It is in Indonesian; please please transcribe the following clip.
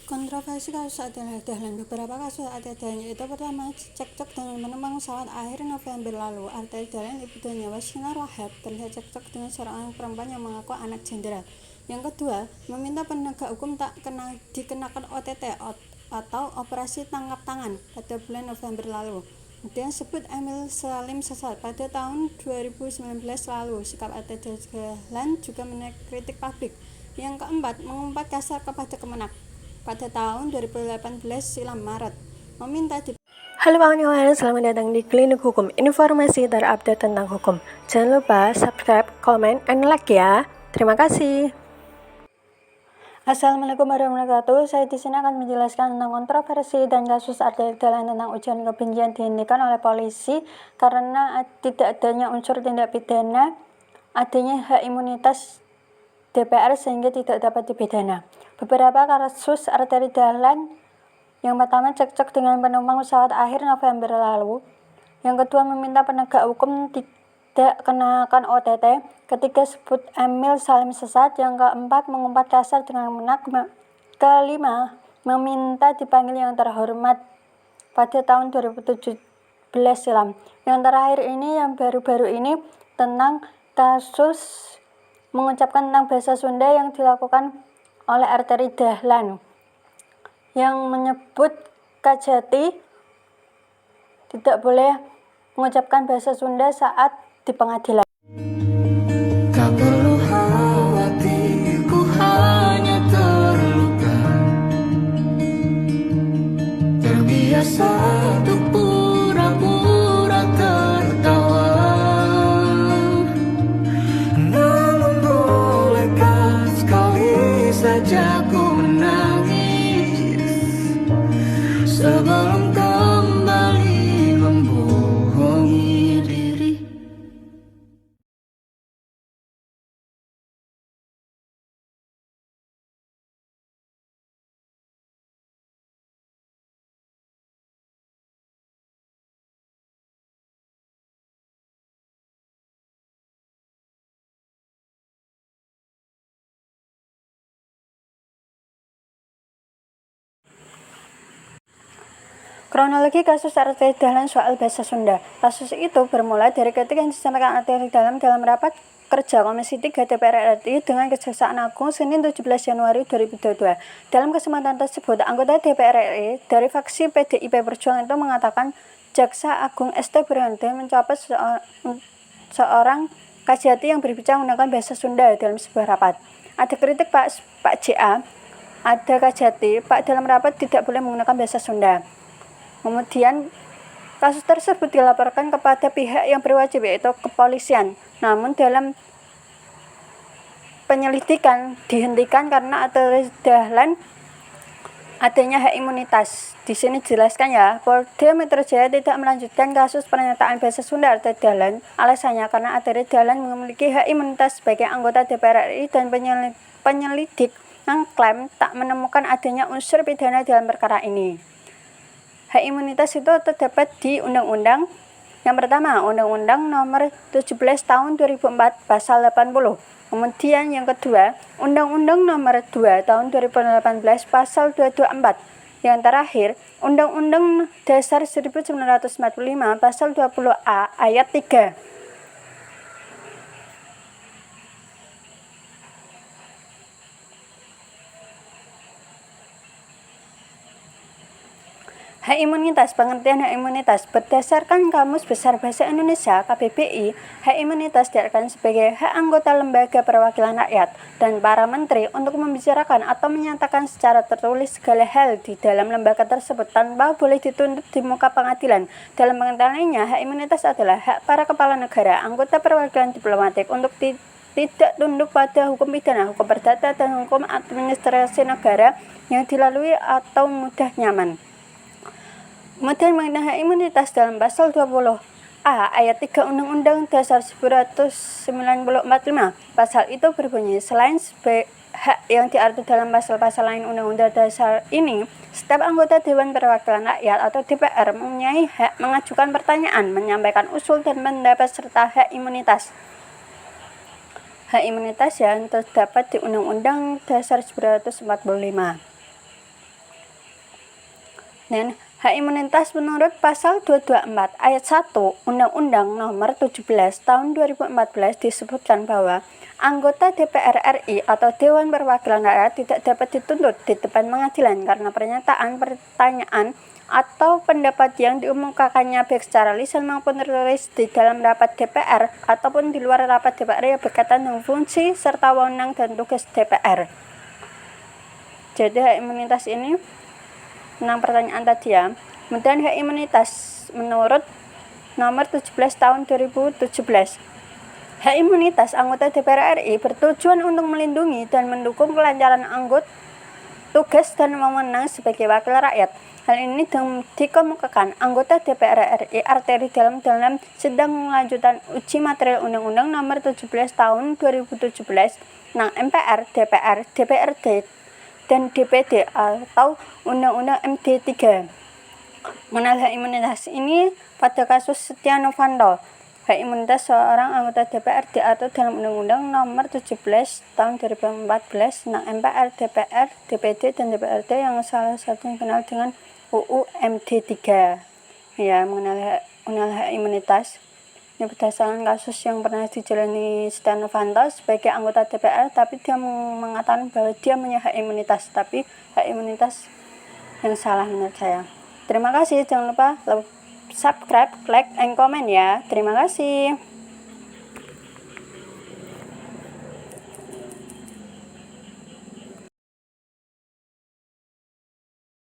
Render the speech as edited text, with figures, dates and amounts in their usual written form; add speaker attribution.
Speaker 1: Kontroversi kasus Adele Dahlan. Beberapa kasus Adele Dahlan yaitu pertama, cekcok dengan penumpang pesawat akhir November lalu. Adele Dahlan, ibu dan nyawa Sinar Wahab, terlihat cekcok dengan seorang perempuan yang mengaku anak jenderal. Yang kedua, meminta penegak hukum tak dikenakan OTT atau operasi tangkap tangan pada bulan November lalu. Kemudian sebut Emil Salim sesat pada tahun 2019 lalu. Sikap Adele Dahlan juga menarik kritik publik. Yang keempat, mengumpat kasar kepada Kemenak pada tahun 2018 silam Maret, meminta
Speaker 2: Halo kawan-kawan, selamat datang di Klinik Hukum, informasi terupdate tentang hukum. Jangan lupa subscribe, comment, and like ya. Terima kasih.
Speaker 1: Assalamualaikum warahmatullahi wabarakatuh. Saya di sini akan menjelaskan tentang kontroversi dan kasus Adele Dahlan tentang ujaran kebencian dihentikan oleh polisi karena tidak adanya unsur tindak pidana, adanya hak imunitas DPR sehingga tidak dapat dipidana. Beberapa kasus Adele Dahlan: yang pertama, cekcok dengan penumpang pesawat akhir November lalu. Yang kedua, meminta penegak hukum tidak kenakan OTT. Ketiga, sebut Emil Salim sesat. Yang keempat, mengumpat kasar dengan Kemenak. Kelima, meminta dipanggil yang terhormat pada tahun 2017 silam. Yang terakhir ini, yang baru-baru ini, tentang kasus mengucapkan tentang bahasa Sunda yang dilakukan oleh Adele Dahlan, yang menyebut Kajati tidak boleh mengucapkan bahasa Sunda saat di pengadilan.
Speaker 3: Tak perlu khawatir, ku hanya terluka, terbiasa untuk pura-pura tertawa. Namun bolehkah sekali saja ku menangis sebelum kembali membohongi diri.
Speaker 1: Kronologi kasus Adele Dahlan soal bahasa Sunda. Kasus itu bermula dari kritik yang disampaikan Adele Dahlan dalam rapat kerja Komisi 3 DPR RI dengan Kejaksaan Agung Senin 17 Januari 2022. Dalam kesempatan tersebut, anggota DPR RI dari fraksi PDIP Perjuangan itu mengatakan Jaksa Agung ST Burhanuddin mencopot seorang Kajati yang berbicara menggunakan bahasa Sunda dalam sebuah rapat. Ada kritik Pak JA, ada Kajati, Pak dalam rapat tidak boleh menggunakan bahasa Sunda. Kemudian kasus tersebut dilaporkan kepada pihak yang berwajib, yaitu kepolisian. Namun dalam penyelidikan dihentikan karena Adele Dahlan adanya hak imunitas. Di sini dijelaskan ya, Polda Metro Jaya tidak melanjutkan kasus pernyataan bahasa Sunda Adele Dahlan. Alasannya karena Adele Dahlan memiliki hak imunitas sebagai anggota DPR RI dan penyelidik mengklaim tak menemukan adanya unsur pidana dalam perkara ini. Hak imunitas itu terdapat di Undang-Undang. Yang pertama, Undang-Undang Nomor 17 Tahun 2004 Pasal 80. Kemudian yang kedua, Undang-Undang Nomor 2 Tahun 2018 Pasal 224. Yang terakhir, Undang-Undang Dasar 1945 Pasal 20A Ayat 3. Hak imunitas. Pengertian hak imunitas berdasarkan Kamus Besar Bahasa Indonesia KBBI, hak imunitas diartikan sebagai hak anggota lembaga perwakilan rakyat dan para menteri untuk membicarakan atau menyatakan secara tertulis segala hal di dalam lembaga tersebut tanpa boleh dituntut di muka pengadilan. Dalam pengertian lainnya, hak imunitas adalah hak para kepala negara, anggota perwakilan diplomatik untuk tidak tunduk pada hukum pidana, hukum perdata, dan hukum administrasi negara yang dilalui atau mudah nyaman. Kemudian mengenai hak imunitas dalam pasal 20A ayat 3 Undang-Undang Dasar 1945. Pasal itu berbunyi, selain hak yang diatur dalam pasal-pasal lain Undang-Undang Dasar ini, setiap anggota Dewan Perwakilan Rakyat atau DPR mempunyai hak mengajukan pertanyaan, menyampaikan usul dan pendapat serta hak imunitas. Hak imunitas yang terdapat di Undang-Undang Dasar 1945. Dan hak imunitas menurut pasal 224 ayat 1 Undang-Undang Nomor 17 Tahun 2014 disebutkan bahwa anggota DPR RI atau Dewan Perwakilan Rakyat tidak dapat dituntut di depan pengadilan karena pernyataan, pertanyaan, atau pendapat yang diumumkannya baik secara lisan maupun tertulis di dalam rapat DPR ataupun di luar rapat DPR yang berkaitan dengan fungsi serta wewenang dan tugas DPR. Jadi hak imunitas ini tentang pertanyaan tadi ya. Kemudian hak imunitas menurut nomor 17 tahun 2017. Hak imunitas anggota DPR RI bertujuan untuk melindungi dan mendukung kelancaran anggota tugas dan wewenang sebagai wakil rakyat. Hal ini dikemukakan anggota DPR RI Arteri dalam sedang melanjutkan uji material Undang-Undang Nomor 17 Tahun 2017 tentang MPR, DPR, DPRD, dan DPD atau Undang-Undang MD 3. Mengenal hak imunitas ini pada kasus Setia Novanto. Hak imunitas seorang anggota DPR diatur dalam Undang-Undang Nomor 17 Tahun 2014 tentang MPR, DPR, DPD, dan DPRD yang salah satunya dikenal dengan UU MD 3. Ya, mengenal hak imunitas. Ini berdasarkan kasus yang pernah dijalani Setia Novanto sebagai anggota DPR, tapi dia mengatakan bahwa dia punya hak imunitas, tapi hak imunitas yang salah menurut saya. Terima kasih, jangan lupa subscribe, like, and comment ya. Terima kasih.